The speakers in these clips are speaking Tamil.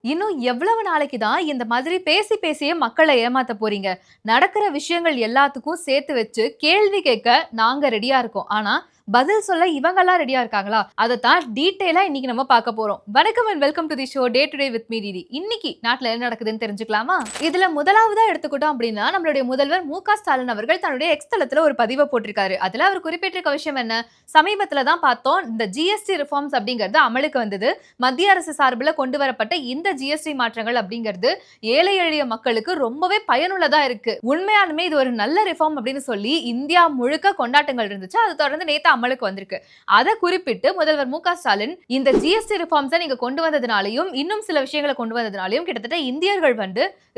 இன்னும் எவ்வளவு நாளைக்கு தான் இந்த மாதிரி பேசி பேசியே மக்களை ஏமாத்த போறீங்க? நடக்கிற விஷயங்கள் எல்லாத்துக்கும் சேர்த்து வச்சு கேள்வி கேட்க நாங்க ரெடியா இருக்கோம். ஆனா, பதில் சொல்ல இவங்கலாம் ரெடியா இருக்காங்களா? அதத்தான் டீட்டெயிலா இன்னைக்கு நம்ம பார்க்க போறோம். வணக்கம் and welcome to the show day to day with me DD. இன்னைக்கு நாட்டுல என்ன நடக்குதுன்னு தெரிஞ்சுக்கலாமா? இதுல முதலாவதா எடுத்துக்கிட்டோம் அப்படின்னா, நம்மளுடைய முதல்வர் மு.க. ஸ்டாலின் அவர்கள் தன்னுடைய எக்ஸ் தளத்துல ஒரு பதிவை போட்டிருக்காரு. அதுல அவர் குறிப்பிட்டிருக்க விஷயம் என்ன? சமீபத்துல தான் பார்த்தோம், இந்த ஜிஎஸ்டி ரிஃபார்ம்ஸ் அப்படிங்கிறது அமலுக்கு வந்தது. மத்திய அரசு சார்பில் கொண்டு வரப்பட்ட இந்த ஜிஎஸ்டி மாற்றங்கள் அப்படிங்கிறது ஏழை எளிய மக்களுக்கு ரொம்பவே பயனுள்ளதா இருக்கு. உண்மையாலுமே இது ஒரு நல்ல ரிஃபார்ம் அப்படின்னு சொல்லி இந்தியா முழுக்க கொண்டாட்டங்கள் இருந்துச்சு. அது தொடர்ந்து நேத்து அமலுக்கு வந்திருக்கு. அதை குறிப்பிட்டு முதல்வர் மு.க. ஸ்டாலின் இந்த ஜிஎஸ்டி ரிஃபார்ம்ஸை நீங்க கொண்டு வந்ததுனாலையும் இன்னும் சில விஷயங்களை கொண்டு வந்ததுனாலையும் கிட்டத்தட்ட இந்தியர்கள்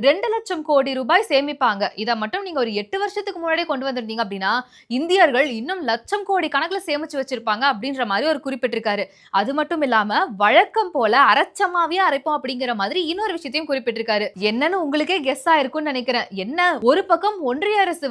2 லட்சம் கோடி ரூபாய் சேமிப்பாங்க. இதை மட்டும் நீங்க ஒரு 8 வருஷத்துக்கு முன்னாடியே கொண்டு வந்திருந்தீங்க அப்படின்னா இந்தியர்கள் இன்னும் லட்சம் கோடி கணக்குல சேமிச்சு வச்சிருப்பாங்க அப்படின்ற மாதிரி ஒரு குறிப்பிட்டிருக்காரு. அது மட்டும் இல்லாம வழக்கம் போல அரைச்சமாவே அரைப்போம் அப்படிங்கிற மாதிரி இன்னொரு விஷயத்தையும் குறிப்பிட்டிருக்காரு. என்னன்னு உங்களுக்கே கெஸ் ஆயிருக்கும்னு நினைக்கிறேன். என்ன, ஒரு பக்கம் ஒன்றிய அரசு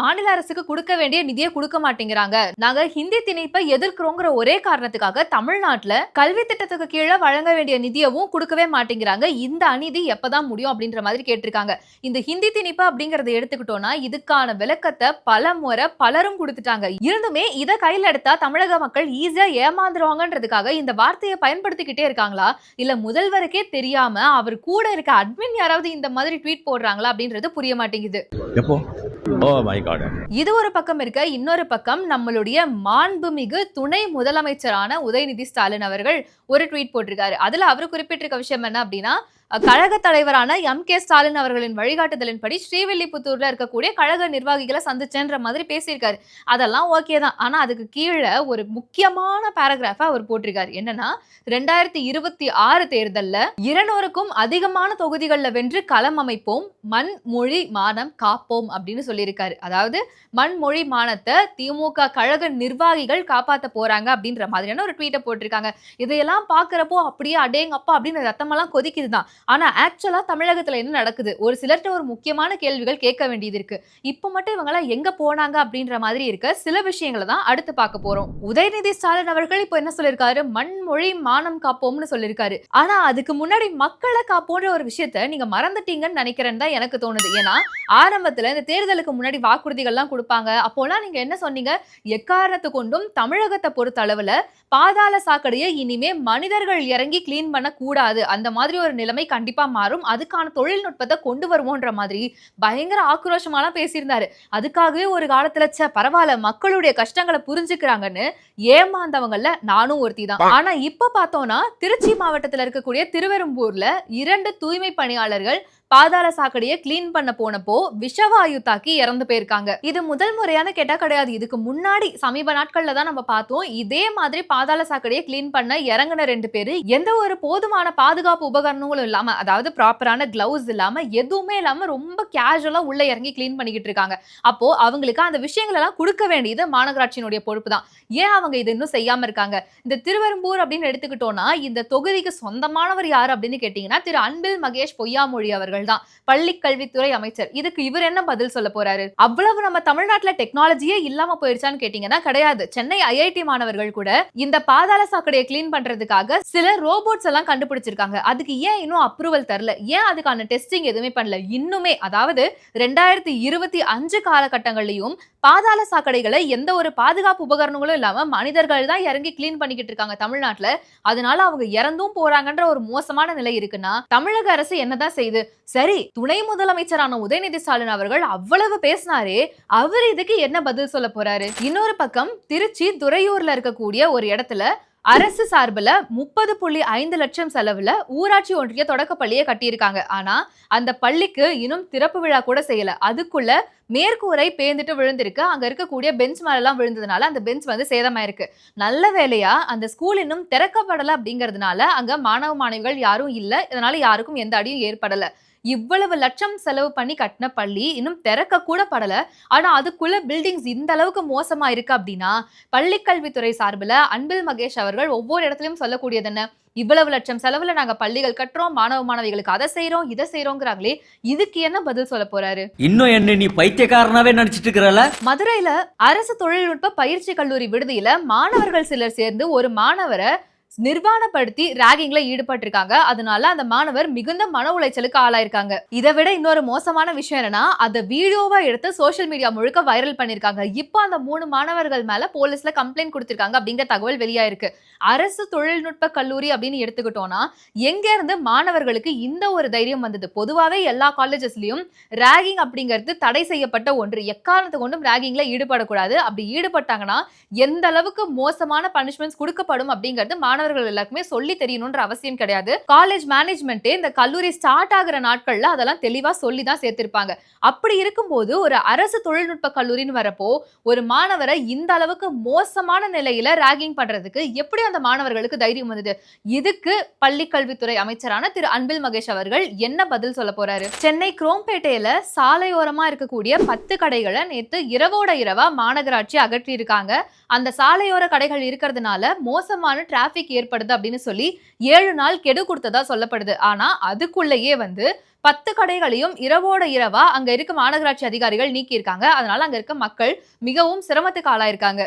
மாநில அரசுக்கு கொடுக்க வேண்டிய நிதியை கொடுக்க மாட்டேங்கிறாங்க. நாங்க ஹிந்தி திணிப்பை எதிர்க்கிறோங்கிற ஒரே காரணத்துக்காக தமிழ்நாட்டுல கல்வி திட்டத்துக்கு கீழே வழங்க வேண்டிய நிதியவும் கொடுக்கவே மாட்டேங்கிறாங்க. இந்த அநீதி எப்பதான் முடியும் அப்படின்ற மாதிரி கேட்டிருக்காங்க. இந்த ஹிந்தி திணிப்பு அப்படிங்கறத எடுத்துக்கிட்டோம்னா இதுக்கான விளக்கத்தை பல முறை பலரும் கொடுத்துட்டாங்க. இருந்துமே இதை கையில் எடுத்தா தமிழக மக்கள் ஈஸியா ஏமாந்துருவாங்கன்றதுக்காக இந்த வார்த்தையை பயன்படுத்திக்கிட்டே இருக்காங்களா, இல்ல முதல்வருக்கே தெரியாம அவர் கூட இருக்க அட்மின் யாராவது இந்த மாதிரி ட்வீட் போடுறாங்களா அப்படின்றது புரிய மாட்டேங்குது. இது ஒரு பக்கம் இருக்க, இன்னொரு பக்கம் நம்மளுடைய மாண்புமிகு துணை முதலமைச்சரான உதயநிதி ஸ்டாலின் அவர்கள் ஒரு ட்வீட் போட்டிருக்காரு. அதுல அவர் குறிப்பிட்டிருக்க விஷயம் என்ன அப்படின்னா, கழக தலைவரான எம்.கே. ஸ்டாலின் அவர்களின் வழிகாட்டுதலின்படி ஸ்ரீவில்லிபுத்தூர்ல இருக்கக்கூடிய கழக நிர்வாகிகளை சந்திச்சேன்ற மாதிரி பேசியிருக்காரு. அதெல்லாம் ஓகே தான். ஆனா அதுக்கு கீழே ஒரு முக்கியமான பேராகிராஃபை அவர் போட்டிருக்காரு. என்னன்னா, 2026 தேர்தல்ல 200க்கும் அதிகமான தொகுதிகளில் வென்று களம் அமைப்போம், மண் மொழி மானம் காப்போம் அப்படின்னு சொல்லியிருக்காரு. அதாவது மண் மொழி மானத்தை திமுக கழக நிர்வாகிகள் காப்பாத்த போறாங்க அப்படின்ற மாதிரியான ஒரு ட்வீட்டை போட்டிருக்காங்க. இதையெல்லாம் பாக்குறப்போ அப்படியே அடேங்கப்பா அப்படின்னு ரத்தமெல்லாம் கொதிக்குதுதான். ஆனா ஆக்சுவலா தமிழகத்துல என்ன நடக்குது, ஒரு சிலர்கிட்ட ஒரு முக்கியமான கேள்விகள் கேட்க வேண்டியது இருக்கு. இப்ப மட்டும் இவங்க எல்லாம் எங்க போனாங்க அப்படின்ற மாதிரி இருக்க சில விஷயங்களை தான் அடுத்து பார்க்க போறோம். உதயநிதி ஸ்டாலின் அவர்கள் இப்போ என்ன சொல்லிருக்காரு, மண் மொழி மானம் காப்போம்னு சொல்லிருக்காரு. ஆனா அதுக்கு முன்னாடி மக்களை காப்போன்ற ஒரு விஷயத்த நீங்க மறந்துட்டீங்கன்னு நினைக்கிறேன்னு தான் எனக்கு தோணுது. ஏன்னா ஆரம்பத்துல இந்த தேர்தலுக்கு முன்னாடி வாக்குறுதிகள் எல்லாம் கொடுப்பாங்க. அப்போலாம் நீங்க என்ன சொன்னீங்க, எக்காரணத்து கொண்டும் தமிழகத்தை பொறுத்த அளவுல பாதாள சாக்கடையை இனிமே மனிதர்கள் இறங்கி கிளீன் பண்ண கூடாது, அந்த மாதிரி ஒரு நிலைமை கண்டிப்பா மாறும், அதுக்கான தொழில்நுட்பத்தை கொண்டு வருவோன்ற மாதிரி பயங்கர ஆக்ரோஷமாலாம் பேசியிருந்தாரு. அதுக்காகவே ஒரு காலத்துல பரவாயில்ல மக்களுடைய கஷ்டங்களை புரிஞ்சுக்கிறாங்கன்னு ஏமாந்தவங்கல்ல நானும் ஒருத்தி தான். ஆனா இப்ப பார்த்தோம்னா திருச்சி மாவட்டத்துல இருக்கக்கூடிய திருவெரும்பூர்ல 2 தூய்மை பணியாளர்கள் பாதாள சாக்கடையை கிளீன் பண்ண போனப்போ விஷவாயு தாக்கி இறந்து போயிருக்காங்க. இது முதல் முறையான கேட்டா கிடையாது. இதுக்கு முன்னாடி சமீப நாட்கள்ல தான் நம்ம பார்த்தோம், இதே மாதிரி பாதாள சாக்கடையை கிளீன் பண்ண இறங்கின 2 பேரு எந்த ஒரு போதுமான பாதுகாப்பு உபகரணங்களும் இல்லாம, அதாவது ப்ராப்பரான கிளவுஸ் இல்லாம எதுவுமே இல்லாம ரொம்ப கேஷுவலா உள்ள இறங்கி கிளீன் பண்ணிக்கிட்டு இருக்காங்க. அப்போ அவங்களுக்கு அந்த விஷயங்கள் எல்லாம் கொடுக்க வேண்டியது மாநகராட்சியினுடைய பொறுப்பு தான். ஏன் அவங்க இது இன்னும் செய்யாம இருக்காங்க? இந்த திருவெரும்பூர் அப்படின்னு எடுத்துக்கிட்டோம்னா இந்த தொகுதிக்கு சொந்தமானவர் யாரு அப்படின்னு கேட்டீங்கன்னா திரு அன்பில் மகேஷ் பொய்யாமொழி அவர்கள் தான், பள்ளி கல்வித்துறை அமைச்சர். இதுக்கு இவர் என்ன பதில் சொல்ல போறாரு? அவ்வளவு நம்ம தமிழ்நாட்டுல டெக்னாலஜியே இல்லாம போயிடுச்சான்னு கேட்டீங்கன்னா கிடையாது. சென்னை ஐஐடி மாணவர்கள் கூட இந்த பாதாள சாக்கடையை கிளீன் பண்றதுக்காக சில ரோபோட்ஸ் எல்லாம் கண்டுபிடிச்சிருக்காங்க. அதுக்கு ஏன் இன்னும் அப்ரூவல் தரல, ஏன் அதுக்கான டெஸ்டிங் எதுவுமே பண்ணல இன்னுமே? அதாவது 2025 காலகட்டங்களையும் பாதாள சாக்கடைகளை எந்த ஒரு பாதுகாப்பு உபகரணங்களும் இல்லாம மனிதர்கள் தான் இறங்கி கிளீன் பண்ணிக்கிட்டு இருக்காங்க தமிழ்நாட்டுல. அதனால அவங்க இறந்தும் போறாங்கன்ற ஒரு மோசமான நிலை இருக்குன்னா தமிழக அரசு என்னதான் செய்யுது? சரி, துணை முதலமைச்சரான உதயநிதி ஸ்டாலின் அவர்கள் அவ்வளவு பேசினாரே, அவர் இதுக்கு என்ன பதில் சொல்ல போறாரு? இன்னொரு பக்கம் திருச்சி துறையூர்ல இருக்கக்கூடிய ஒரு இடத்துல அரசு சார்பில் 30.5 லட்சம் செலவுல ஊராட்சி ஒன்றிய தொடக்க பள்ளியை கட்டியிருக்காங்க. ஆனா அந்த பள்ளிக்கு இன்னும் திறப்பு விழா கூட செய்யல. அதுக்குள்ள மேற்கூரை பேந்துட்டு விழுந்திருக்கு. அங்க இருக்கக்கூடிய பெஞ்ச் மேலாம் விழுந்ததுனால அந்த பெஞ்ச் சேதமாயிருக்கு. நல்ல வேலையா அந்த ஸ்கூல் இன்னும் திறக்கப்படல அப்படிங்கிறதுனால அங்க மாணவ மாணவிகள் யாரும் இல்ல. இதனால யாருக்கும் எந்த அடியும் ஏற்படல. இவ்வளவு லட்சம் செலவு பண்ணி கட்டின பள்ளி இன்னும் திறக்க கூட படல. ஆனா அதுக்குள்ள பில்டிங்ஸ் இந்த அளவுக்கு மோசமா இருக்கு அப்படின்னா பள்ளி கல்வித்துறை சார்பில் அன்பில் மகேஷ் அவர்கள் ஒவ்வொரு இடத்துலயும் சொல்லக்கூடியது என்ன, இவ்வளவு லட்சம் செலவுல நாங்க பள்ளிகள் கட்டுறோம், மாணவ மாணவிகளுக்கு அதை செய்யறோம் இதை செய்யறோங்கிறாங்களே, இதுக்கு என்ன பதில் சொல்ல போறாரு? இன்னும் என்ன நீ பைத்தியக்காரனாவே நினைச்சிட்டு இருக்கறல? மதுரையில அரசு தொழில்நுட்ப பயிற்சி கல்லூரி விடுதியில மாணவர்கள் சிலர் சேர்ந்து ஒரு மாணவரை நிர்வாணப்படுத்தி ராகிங்ல ஈடுபட்டிருக்காங்க. அதனால அந்த மாணவர் மிகுந்த மன உளைச்சலுக்கு ஆளாயிருக்காங்க. இதை விட இன்னொரு மோசமான விஷயம் என்னன்னா, அத வீடியோவா எடுத்து சோஷியல் மீடியா முழுக்க வைரல் பண்ணிருக்காங்க. இப்போ அந்த 3 மாணவர்கள் மேல போலீஸ்ல கம்ப்ளைண்ட் கொடுத்திருக்காங்க அப்படிங்கிற தகவல் வெளியாயிருக்கு. அரசு தொழில்நுட்ப கல்லூரி அப்படின்னு எடுத்துக்கிட்டோம்னா, எங்க இருந்து மாணவர்களுக்கு இந்த ஒரு தைரியம் வந்தது? பொதுவாவே எல்லா காலேஜஸ்லயும் ராகிங் அப்படிங்கிறது தடை செய்யப்பட்ட ஒன்று. எக்காரணத்தை கொண்டும் ராகிங்ல ஈடுபடக்கூடாது. அப்படி ஈடுபட்டாங்கன்னா எந்த அளவுக்கு மோசமான பனிஷ்மெண்ட்ஸ் கொடுக்கப்படும் அப்படிங்கிறது மாணவர்கள் எல்லாருக்குமே சொல்லி தெரியணும்ன்ற அவசியம் கிடையாது. காலேஜ் மேனேஜ்மெண்ட்டே இந்த கல்லூரி ஸ்டார்ட் ஆகுற நாட்கள்ல அதெல்லாம் தெளிவா சொல்லி தான் சேர்த்திருப்பாங்க. அப்படி இருக்கும்போது ஒரு அரசு தொழில்நுட்ப கல்லூரின்னு வரப்போ ஒரு மாணவரை இந்த அளவுக்கு மோசமான நிலையில ராகிங் பண்றதுக்கு எப்படி அந்த மாணவர்களுக்கு தைரியம் வந்தது? இதுக்கு பள்ளிக்கல்வித்துறை அமைச்சரான திரு அன்பில் மகேஷ் அவர்கள் என்ன பதில் சொல்ல போறாரு? சென்னை குரோம்பேட்டையில சாலையோரமா இருக்கக்கூடிய 10 கடைகளை நேத்து இரவோட இரவா மாநகராட்சி அகற்றி இருக்காங்க. அந்த சாலையோர கடைகள் இருக்கிறதுனால மோசமான டிராபிக் ஏற்படுது அப்படின்னு சொல்லி 7 நாள் கெடு கொடுத்ததா சொல்லப்படுது. ஆனா அதுக்குள்ளேயே 10 கடைகளையும் இரவோட இரவா அங்க இருக்க மாநகராட்சி அதிகாரிகள் நீக்கி இருக்காங்க. அதனால அங்க இருக்க மக்கள் மிகவும் சிரமத்துக்கு ஆளாயிருக்காங்க.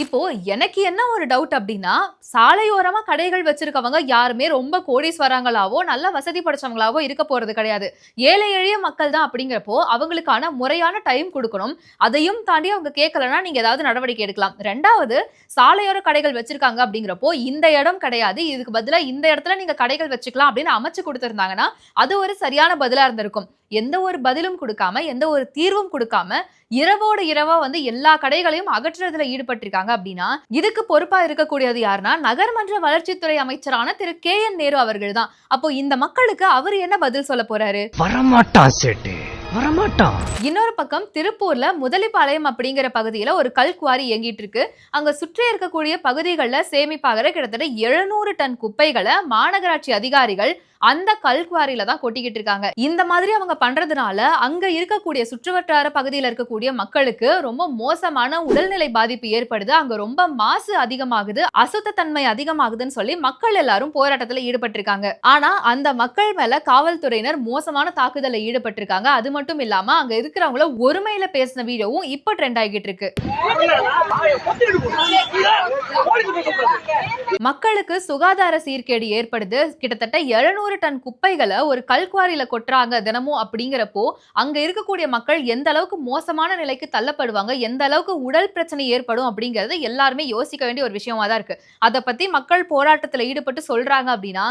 இப்போ எனக்கு என்ன ஒரு டவுட் அப்படின்னா, சாலையோரமா கடைகள் வச்சிருக்கவங்க யாருமே ரொம்ப கோடீஸ்வரங்களாவோ நல்ல வசதி படைச்சவங்களாவோ இருக்க போறது கிடையாது. ஏழை எளிய மக்கள் தான். அப்படிங்கிறப்போ அவங்களுக்கான முறையான டைம் கொடுக்கணும். அதையும் தாண்டி அவங்க கேட்கலன்னா நீங்க ஏதாவது நடவடிக்கை எடுக்கலாம். 2வது, சாலையோர கடைகள் வச்சிருக்காங்க அப்படிங்கிறப்போ இந்த இடம் கிடையாது, இதுக்கு பதிலா இந்த இடத்துல நீங்க கடைகள் வச்சுக்கலாம் அப்படின்னு அமைச்சு கொடுத்திருந்தாங்கன்னா அது ஒரு சரியான பதிலா இருந்திருக்கும். எந்த ஒரு பதிலும் கொடுக்காம, எந்த ஒரு தீர்வும் கொடுக்காம இரவோட இரவா எல்லா கடைகளையும் அகற்றுறதுல ஈடுபட்டிருக்காங்க அப்படின்னா இதுக்கு பொறுப்பா இருக்கக்கூடியது யாருன்னா நகர்மன்ற வளர்ச்சித்துறை அமைச்சரான திரு KN நேரு அவர்கள் தான். அப்போ இந்த மக்களுக்கு அவர் என்ன பதில் சொல்ல போறாரு? வரமாட்டான் சேட்டு, வரமாட்டான். இன்னொரு பக்கம் திருப்பூர்ல முதலிப்பாளையம் அப்படிங்கிற பகுதியில ஒரு கல்குவாரி இயங்கிட்டு இருக்கு. அங்க சுற்றி இருக்கக்கூடிய பகுதிகளில் சேமிப்பாகிற கிட்டத்தட்ட 700 டன் குப்பைகளை மாநகராட்சி அதிகாரிகள் அந்த கல்குவாரியில தான் கொட்டிக்கிட்டு இருக்காங்க. இந்த மாதிரி அவங்க பண்றதுனால அங்க இருக்கக்கூடிய சுற்றுவட்டார பகுதியில் இருக்கக்கூடிய மக்களுக்கு ரொம்ப மோசமான உடல்நிலை பாதிப்பு ஏற்படுது. அங்க ரொம்ப மாசு அதிகமாகுது, அசுத்த தன்மை அதிகமாகுதுன்னு சொல்லி மக்கள் எல்லாரும் போராட்டத்துல ஈடுபட்டிருக்காங்க. ஆனா அந்த மக்கள் மேல காவல்துறையினர் மோசமான தாக்குதல்ல ஈடுபட்டிருக்காங்க. அது மட்டும் இல்லாம அங்க இருக்கிறவங்கள ஒருமையில பேசின வீடியோவும் இப்ப ட்ரெண்ட் ஆகிட்டு இருக்கு. மக்களுக்கு சுகாதார சீர்கேடு ஏற்படுது. கிட்டத்தட்ட 700 டன் குப்பைகளை ஒரு கல்குவாரியில கொட்டுறாங்க தினமும். அப்படிங்கிறப்போ அங்க இருக்கக்கூடிய மக்கள் எந்த அளவுக்கு மோசமான நிலைக்கு தள்ளப்படுவாங்க, எந்த அளவுக்கு உடல் பிரச்சனை ஏற்படும் அப்படிங்கறது எல்லாருமே யோசிக்க வேண்டிய ஒரு விஷயமா தான் இருக்கு. அதை பத்தி மக்கள் போராட்டத்துல ஈடுபட்டு சொல்றாங்க அப்படின்னா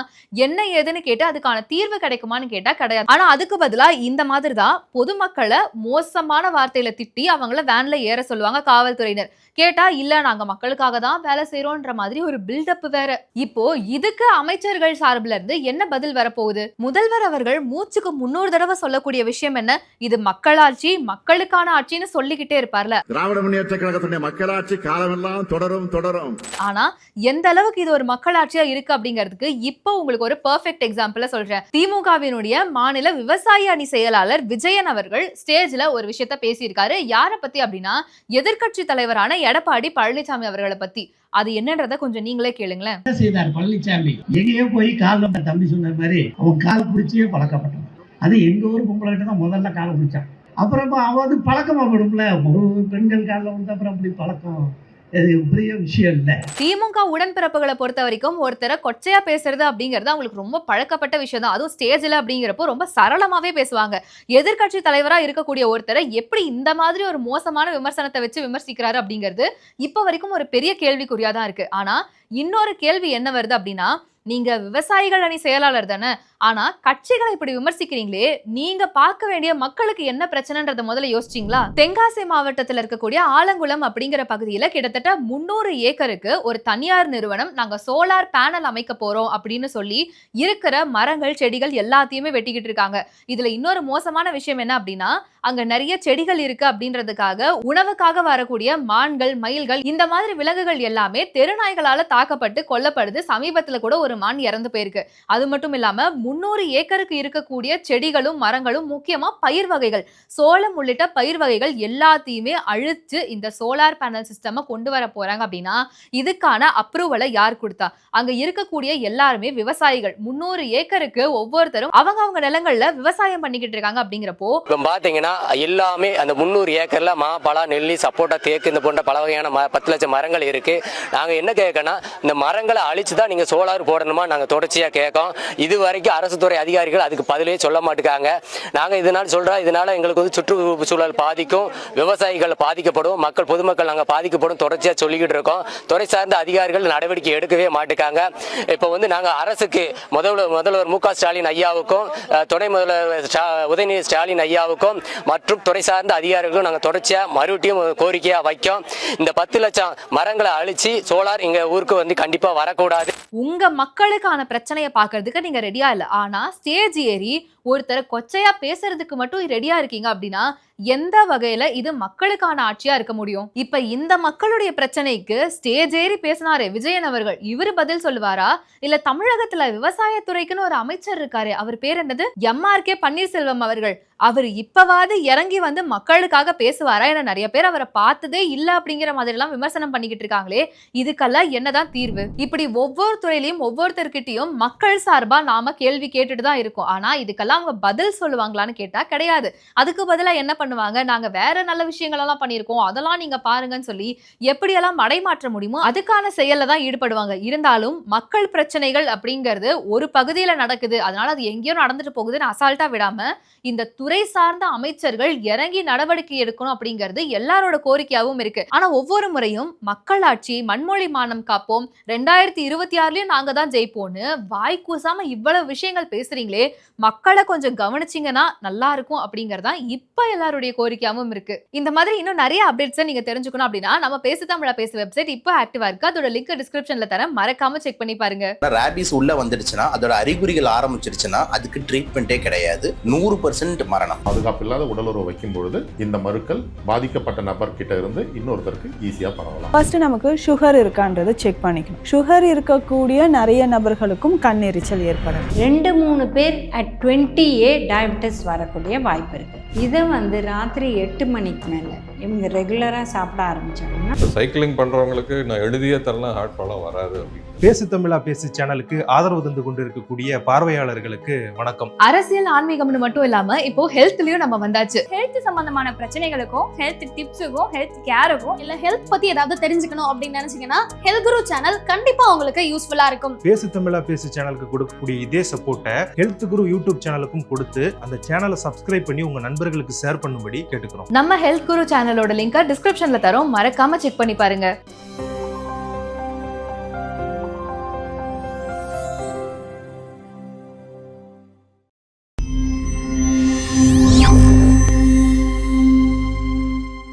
என்ன ஏதுன்னு கேட்டு அதுக்கான தீர்வு கிடைக்குமான்னு கேட்டா கிடையாது. ஆனா அதுக்கு பதிலா இந்த மாதிரி தான் பொதுமக்களை மோசமான வார்த்தையில திட்டி அவங்கள வேன்ல ஏற சொல்லுவாங்க காவல்துறையினர். கேட்டா இல்ல நாங்க மக்களுக்காக தான் வேலை செய்யறோம்ன்ற மாதிரி ஒரு பில்டப் வேற. இப்போ இதுக்கு அமைச்சர்கள் சார்பில இருந்து என்ன பதில் வரப்போகுது? முதல்வர் அவர்கள் மூச்சுக்கு 300 தடவை சொல்லக்கூடிய விஷயம் என்ன? இது மக்களாட்சி, மக்களுக்கான ஆட்சின்னு சொல்லிக்கிட்டே இருப்பார்ல. திராவிட முன்னேற்ற கழகத்துடைய மக்களாட்சி காலமெல்லாம் தொடரும் தொடரும். ஆனா எந்த அளவுக்கு இது ஒரு மக்களாட்சியா இருக்கு அப்படிங்கிறதுக்கு இப்போ உங்களுக்கு ஒரு பெர்ஃபெக்ட் எக்ஸாம்பிள் சொல்றேன். திமுகவினுடைய மாநில விவசாய அணி செயலாளர் விஜயன் அவர்கள் ஸ்டேஜ்ல ஒரு விஷயத்த பேசியிருக்காரு. யார பத்தி அப்படின்னா எதிர்க்கட்சி தலைவரான எடப்பாடி பழனிசாமி அவர்களை பத்தி. அது என்னன்றத கொஞ்சம் நீங்களே கேளுங்களேன். என்ன செய்தார் பழனிசாமி? எங்கேயோ போய் கால தம்பி சொன்ன மாதிரி அவன் கால் பிடிச்சே பழக்கப்பட்டான். அது எங்க ஊர் பொம்பளை கிட்ட தான் முதல்ல காலை பிடிச்சான். அப்புறமா அவன் பழக்கமா போடும்ல, ஒரு பெண்கள் காலில் வந்து அப்புறம் அப்படி பழக்கம் பெரிய விஷயம் இல்ல. திமுக உடன்பிறப்புகளை பொறுத்த வரைக்கும் ஒருத்தரை கொச்சையா பேசுறது அப்படிங்கிறது அவங்களுக்கு ரொம்ப பழக்கப்பட்ட விஷயம் தான். அதுவும் ஸ்டேஜ்ல அப்படிங்கிறப்போ ரொம்ப சரளமாவே பேசுவாங்க. எதிர்கட்சி தலைவரா இருக்கக்கூடிய ஒருத்தரை எப்படி இந்த மாதிரி ஒரு மோசமான விமர்சனத்தை வச்சு விமர்சிக்கிறாரு அப்படிங்கிறது இப்ப வரைக்கும் ஒரு பெரிய கேள்விக்குறியா தான் இருக்கு. ஆனா இன்னொரு கேள்வி என்ன வருது அப்படின்னா, நீங்க விவசாயிகள் அணி செயலாளர் தானே, ஆனா கட்சிகளை இப்படி விமர்சிக்கிறீங்களே, நீங்க பார்க்க வேண்டிய மக்களுக்கு என்ன பிரச்சனைன்றத முதல்ல யோசிச்சீங்களா? தென்காசி மாவட்டத்தில் இருக்கக்கூடிய ஆலங்குளம் அப்படிங்கிற பகுதியில கிட்டத்தட்ட 300 ஏக்கருக்கு ஒரு தனியார் நிறுவனம் நாங்க சோலார் பேனல் அமைக்க போறோம் அப்படின்னு சொல்லி இருக்கிற மரங்கள் செடிகள் எல்லாத்தையுமே வெட்டிக்கிட்டு இருக்காங்க. இதுல இன்னொரு மோசமான விஷயம் என்ன அப்படின்னா, அங்க நிறைய செடிகள் இருக்கு அப்படின்றதுக்காக உணவுக்காக வரக்கூடிய மான்கள், மயில்கள், இந்த மாதிரி விலங்குகள் எல்லாமே தெருநாய்களால தாக்கப்பட்டு கொல்லப்படுது. சமீபத்துல கூட ஒரு பெருமான் இறந்து போயிருக்கு. அது மட்டும் இல்லாம 300 ஏக்கருக்கு இருக்கக்கூடிய செடிகளும் மரங்களும் முக்கியமா பயிர் வகைகள், சோளம் உள்ளிட்ட பயிர் வகைகள் எல்லாத்தையுமே அழிச்சு இந்த சோலார் பேனல் சிஸ்டம் கொண்டு வர போறாங்க அப்படின்னா இதுக்கான அப்ரூவலை யார் கொடுத்தா? அங்க இருக்கக்கூடிய எல்லாருமே விவசாயிகள். 300 ஏக்கருக்கு ஒவ்வொருத்தரும் அவங்க நிலங்கள்ல விவசாயம் பண்ணிக்கிட்டு இருக்காங்க. அப்படிங்கிறப்போ இப்போ பாத்தீங்கன்னா எல்லாமே அந்த 300 ஏக்கர்ல மா, பலா, நெல்லி, சப்போட்டா, தேக்கு இந்த போன்ற பல வகையான 10 லட்சம் மரங்கள் இருக்கு. நாங்க என்ன கேட்கணும், இந்த மரங்களை அழிச்சுதான் நீங்க சோலார் போடணுமா நாங்க தொடர்ச்சியா கேட்கோம். இது வரைக்கும் அரசு துறை அதிகாரிகள் அதுக்கு பதிலே சொல்ல மாட்டேங்காங்க. நாங்க இதனால சொல்றோம், இதனால எங்களுக்கு வந்து சுற்றுச்சூழல் பாதிக்கும், விவசாயிகள் பாதிக்கப்படும், பொதுமக்கள் நாங்க பாதிக்கப்படும் தொடர்ச்சியா சொல்லிக்கிட்டு இருக்கோம். துறை சார்ந்த அதிகாரிகள் நடவடிக்கை எடுக்கவே மாட்டேங்காங்க. இப்போ வந்து நாங்க அரசுக்கு முதல்வர் மு க ஸ்டாலின் ஐயாவுக்கும் துணை முதல்வர் உதயநிதி ஸ்டாலின் ஐயாவுக்கும் மற்றும் துறை சார்ந்த அதிகாரிகளுக்கும் நாங்க தொடர்ச்சியா மறுபடியும் கோரிக்கையா வைக்கோம். இந்த 10 லட்சம் மரங்களை அழிச்சு சோலார் எங்க ஊருக்கு வந்து கண்டிப்பா வரக்கூடாது. உங்க மக்களுக்கான பிரச்சனையை பாக்குறதுக்கு நீங்க ரெடியா இல்ல, ஆனா ஸ்டேஜ் ஏறி ஒருத்தரை கொச்சையா பேசுறதுக்கு மட்டும் ரெடியா இருக்கீங்க அப்படின்னா எந்த வகையில இது மக்களுக்கான ஆட்சியா இருக்க முடியும்? இப்ப இந்த மக்களுடைய பிரச்சனைக்கு ஸ்டேஜ் ஏறி பேசினாரு விஜயன் அவர்கள், இவரு பதில் சொல்லுவாரா? இல்ல தமிழகத்துல விவசாயத்துறைக்குன்னு ஒரு அமைச்சர் இருக்காரு, அவர் பேர் என்னது, MRK பன்னீர்செல்வம் அவர்கள், அவர் இப்பவாது இறங்கி வந்து மக்களுக்காக பேசுவாரா? ஏன்னா நிறைய பேர் அவரை பார்த்ததே இல்ல அப்படிங்கிற மாதிரி எல்லாம் விமர்சனம் பண்ணிக்கிட்டு இருக்காங்களே, இதுக்கெல்லாம் என்னதான் தீர்வு? இப்படி ஒவ்வொரு துறையிலையும் ஒவ்வொருத்தர்கிட்டயும் மக்கள் சார்பா நாம கேள்வி கேட்டுட்டு தான் இருக்கோம். ஆனா இதுக்கெல்லாம் அவங்க பதில் சொல்லுவாங்களான்னு கேட்டா கிடையாது. அதுக்கு பதிலா என்ன பண்ணுவாங்க, நாங்க வேற நல்ல விஷயங்கள் எல்லாம் பண்ணிருக்கோம், அதெல்லாம் நீங்க பாருங்கன்னு சொல்லி எப்படியெல்லாம் மடைமாற்ற முடியுமோ அதுக்கான செயல்ல தான் ஈடுபடுவாங்க. இருந்தாலும் மக்கள் பிரச்சனைகள் அப்படிங்கிறது ஒரு பகுதியில நடக்குது, அதனால அது எங்கேயோ நடந்துட்டு போகுதுன்னு அசால்ட்டா விடாம இந்த துறை சார்ந்த அமைச்சர்கள் இறங்கி நடவடிக்கை எடுக்கணும் அப்படிங்கிறது எல்லாரோட கோரிக்கையாவும் இருக்கு. ஆனா ஒவ்வொரு முறையும் மக்களாட்சி, மண்மொழி மானம் காப்போம், 2026லயும் நாங்க தான் ஜெயிப்போம்னு வாய் கூசாம இவ்வளவு விஷயங்கள் பேசுறீங்களே, மக்களை கொஞ்சம் கவனிச்சீங்கன்னா நல்லா இருக்கும் அப்படிங்கறதா இப்ப எல்லாருடைய கோரிக்கையாவும் இருக்கு. இந்த மாதிரி இன்னும் நிறைய அப்டேட்ஸ் நீங்க தெரிஞ்சுக்கணும் அப்படின்னா நம்ம பேசு தமிழா பேசு வெப்சைட் இப்போ ஆக்டிவா இருக்கு, அதோட லிங்க் டிஸ்கிரிப்ஷன்ல தரேன், மறக்காம செக் பண்ணி பாருங்க. ராபிஸ் உள்ள வந்துடுச்சுன்னா அதோட அறிகுறிகள் ஆரம்பிச்சிருச்சுன்னா அதுக்கு ட்ரீட்மெண்டே கிடையாது, 100% மரணம். பாதுகாப்பு இல்லாத உடலுறவு வைக்கும் பொழுது இந்த மருக்கள் பாதிக்கப்பட்ட நபர் கிட்ட இருந்து இன்னொருத்தருக்கு ஈஸியா பரவலாம். ஃபர்ஸ்ட் நமக்கு சுகர் இருக்கான்றதை செக் பண்ணிக்கணும். சுகர் இருக்கக்கூடிய நிறைய நபர்களுக்கும் கண்ணெரிச்சல் ஏற்படும். 2-3 பேர் at 20A டயபெட்டிஸ் வரக்கூடிய வாய்ப்பு இருக்கு. இதை வந்து ராத்திரி 8 மணிக்கு மேல இவங்க ரெகுலரா சாப்பிட ஆரம்பிச்சாங்கன்னா சைக்கிளிங் பண்றவங்களுக்கு நான் எழுதியே தரலாம், ஹார்ட் ப்ராப்ளம் வராது அப்படின்னு. பேசு தமிழா பேசு சேனலுக்கு ஆதரவு தந்து கொண்டிருக்கக்கூடிய பார்வையாளர்களுக்கு வணக்கம். அரசியல் ஆன்மீகம்னு மட்டும் இல்லாம இப்போ ஹெல்த்லயும் நம்ம வந்தாச்சு. ஹெல்த் சம்பந்தமான பிரச்சனைகளுக்கும், ஹெல்த் டிப்ஸுக்கும், ஹெல்த் கேருக்கும், இல்ல ஹெல்த் பத்தி ஏதாவது தெரிஞ்சுக்கணும் அப்படின்னு நினைச்சீங்கன்னா ஹெல்த் குரு சேனல் கண்டிப்பா உங்களுக்கு யூஸ்ஃபுல்லா இருக்கும். பேசு தமிழா பேசு சேனலுக்கு கொடுக்கக்கூடிய இதே சப்போர்ட்டை ஹெல்த் குரு யூடியூப் சேனலுக்கும் கொடுத்து அந்த சேனலை சப்ஸ்கிரைப் பண்ணி உங்க நண்பர்களுக்கு ஷேர் பண்ணும்படி கேட்டுக்கிறோம். நம்ம ஹெல்த் குரு சேனலோட லிங்கை டிஸ்கிரிப்ஷன்ல தரோம், மறக்காம செக் பண்ணி பாருங்க.